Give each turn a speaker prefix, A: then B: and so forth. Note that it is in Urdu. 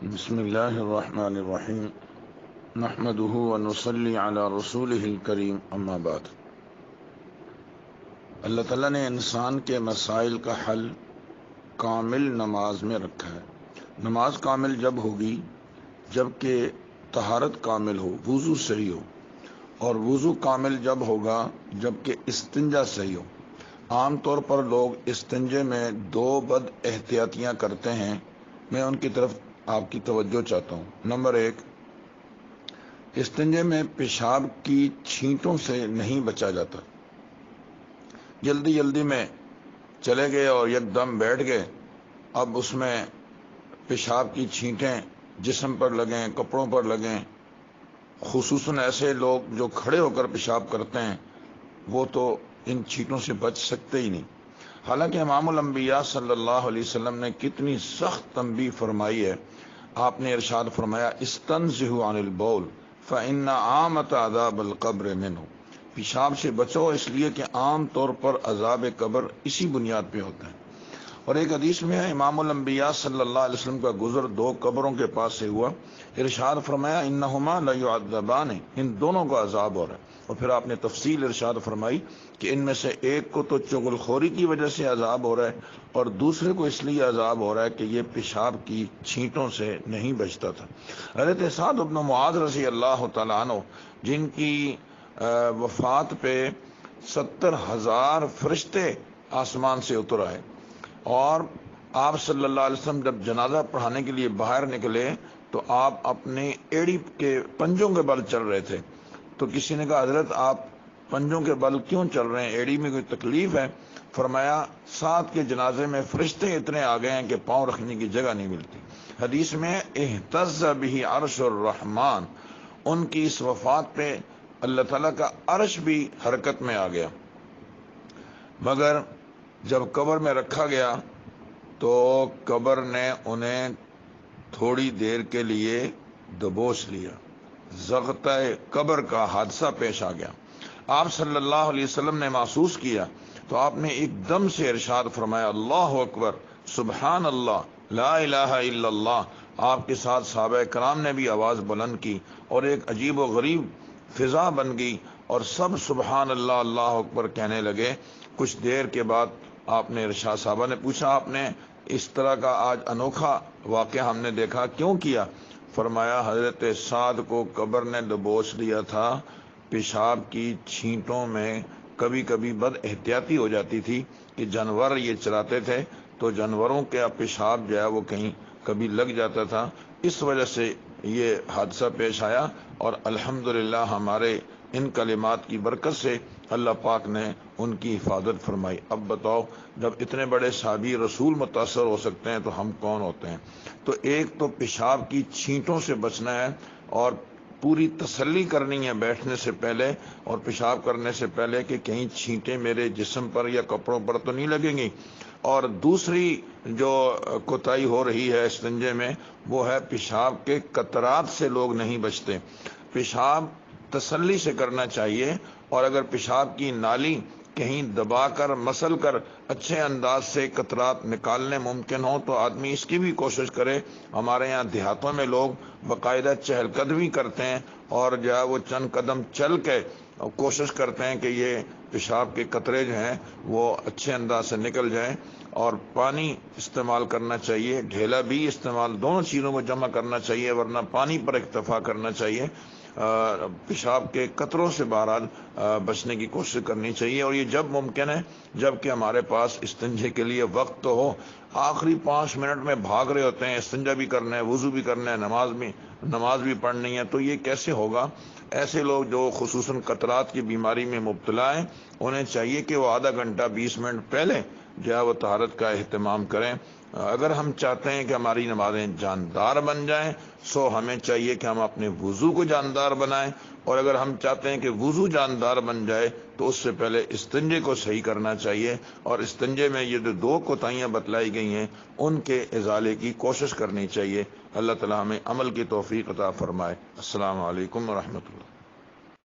A: بسم اللہ الرحمن الرحیم نحمده ونصلی علی رسولہ الکریم اما بعد۔ اللہ تعالیٰ نے انسان کے مسائل کا حل کامل نماز میں رکھا ہے۔ نماز کامل جب ہوگی جب کہ طہارت کامل ہو، وضو صحیح ہو، اور وضو کامل جب ہوگا جب کہ استنجا صحیح ہو۔ عام طور پر لوگ استنجے میں دو بد احتیاطیاں کرتے ہیں، میں ان کی طرف آپ کی توجہ چاہتا ہوں۔ نمبر ایک، استنجے میں پیشاب کی چھینٹوں سے نہیں بچا جاتا۔ جلدی میں چلے گئے اور یک دم بیٹھ گئے، اب اس میں پیشاب کی چھینٹیں جسم پر لگیں، کپڑوں پر لگیں۔ خصوصاً ایسے لوگ جو کھڑے ہو کر پیشاب کرتے ہیں وہ تو ان چھینٹوں سے بچ سکتے ہی نہیں۔ حالانکہ امام الانبیاء صلی اللہ علیہ وسلم نے کتنی سخت تنبیہ فرمائی ہے۔ آپ نے ارشاد فرمایا، استنزہوا عن البول فإن عامۃ عذاب القبر منہ۔ پیشاب سے بچو اس لیے کہ عام طور پر عذاب قبر اسی بنیاد پہ ہوتا ہے۔ اور ایک حدیث میں ہے، امام الانبیاء صلی اللہ علیہ وسلم کا گزر دو قبروں کے پاس سے ہوا، ارشاد فرمایا انہما لیعذبان، ان دونوں کو عذاب ہو رہا ہے۔ اور پھر آپ نے تفصیل ارشاد فرمائی کہ ان میں سے ایک کو تو چغل خوری کی وجہ سے عذاب ہو رہا ہے اور دوسرے کو اس لیے عذاب ہو رہا ہے کہ یہ پیشاب کی چھینٹوں سے نہیں بچتا تھا۔ حضرت سعد بن معاذ رضی اللہ تعالیٰ عنہ، جن کی وفات پہ 70,000 فرشتے آسمان سے اتر آئے، اور آپ صلی اللہ علیہ وسلم جب جنازہ پڑھانے کے لیے باہر نکلے تو آپ اپنے ایڑی کے پنجوں کے بل چل رہے تھے۔ تو کسی نے کہا، حضرت آپ پنجوں کے بل کیوں چل رہے ہیں، ایڑی میں کوئی تکلیف ہے؟ فرمایا، سعد کے جنازے میں فرشتے اتنے آ گئے ہیں کہ پاؤں رکھنے کی جگہ نہیں ملتی۔ حدیث میں اہتز بہ عرش الرحمن، ان کی اس وفات پہ اللہ تعالیٰ کا عرش بھی حرکت میں آ گیا۔ مگر جب قبر میں رکھا گیا تو قبر نے انہیں تھوڑی دیر کے لیے دبوچ لیا، ضغطہ قبر کا حادثہ پیش آ گیا۔ آپ صلی اللہ علیہ وسلم نے محسوس کیا تو آپ نے ایک دم سے ارشاد فرمایا، اللہ اکبر، سبحان اللہ، لا الہ الا اللہ۔ آپ کے ساتھ صحابہ کرام نے بھی آواز بلند کی اور ایک عجیب و غریب فضا بن گئی اور سب سبحان اللہ، اللہ اکبر کہنے لگے۔ کچھ دیر کے بعد آپ نے ارشاد، صحابہ نے پوچھا، آپ نے اس طرح کا آج انوکھا واقعہ ہم نے دیکھا، کیوں کیا؟ فرمایا، حضرت سعد کو قبر نے دبوچ لیا تھا، پیشاب کی چھینٹوں میں کبھی کبھی بد احتیاطی ہو جاتی تھی کہ جانور یہ چلاتے تھے تو جانوروں کا پیشاب جو ہے وہ کہیں کبھی لگ جاتا تھا، اس وجہ سے یہ حادثہ پیش آیا۔ اور الحمدللہ ہمارے ان کلمات کی برکت سے اللہ پاک نے ان کی حفاظت فرمائی۔ اب بتاؤ، جب اتنے بڑے صحابی رسول متاثر ہو سکتے ہیں تو ہم کون ہوتے ہیں؟ تو ایک تو پیشاب کی چھینٹوں سے بچنا ہے اور پوری تسلی کرنی ہے بیٹھنے سے پہلے اور پیشاب کرنے سے پہلے کہ کہیں چھینٹیں میرے جسم پر یا کپڑوں پر تو نہیں لگیں گی۔ اور دوسری جو کوتاہی ہو رہی ہے استنجے میں، وہ ہے پیشاب کے قطرات سے لوگ نہیں بچتے۔ پیشاب تسلی سے کرنا چاہیے، اور اگر پیشاب کی نالی کہیں دبا کر مسل کر اچھے انداز سے قطرات نکالنے ممکن ہوں تو آدمی اس کی بھی کوشش کرے۔ ہمارے یہاں دیہاتوں میں لوگ باقاعدہ چہل قدمی کرتے ہیں اور جو ہے وہ چند قدم چل کے کوشش کرتے ہیں کہ یہ پیشاب کے قطرے جو ہیں وہ اچھے انداز سے نکل جائیں۔ اور پانی استعمال کرنا چاہیے، ڈھیلا بھی استعمال، دونوں چیزوں کو جمع کرنا چاہیے، ورنہ پانی پر اکتفا کرنا چاہیے۔ پیشاب کے قطروں سے بہرحال بچنے کی کوشش کرنی چاہیے، اور یہ جب ممکن ہے جب کہ ہمارے پاس استنجے کے لیے وقت تو ہو۔ آخری 5 منٹ میں بھاگ رہے ہوتے ہیں، استنجا بھی کرنا ہے، وضو بھی کرنا ہے، نماز بھی پڑھنی ہے، تو یہ کیسے ہوگا؟ ایسے لوگ جو خصوصاً قطرات کی بیماری میں مبتلا ہیں، انہیں چاہیے کہ وہ آدھا گھنٹہ 20 منٹ پہلے جو ہے وہ طہارت کا اہتمام کریں۔ اگر ہم چاہتے ہیں کہ ہماری نمازیں جاندار بن جائیں سو ہمیں چاہیے کہ ہم اپنے وضو کو جاندار بنائیں، اور اگر ہم چاہتے ہیں کہ وضو جاندار بن جائے تو اس سے پہلے استنجے کو صحیح کرنا چاہیے، اور استنجے میں یہ جو 2 کوتاہیاں بتلائی گئی ہیں ان کے ازالے کی کوشش کرنی چاہیے۔ اللہ تعالی ہمیں عمل کی توفیق عطا فرمائے۔ السلام علیکم ورحمۃ اللہ۔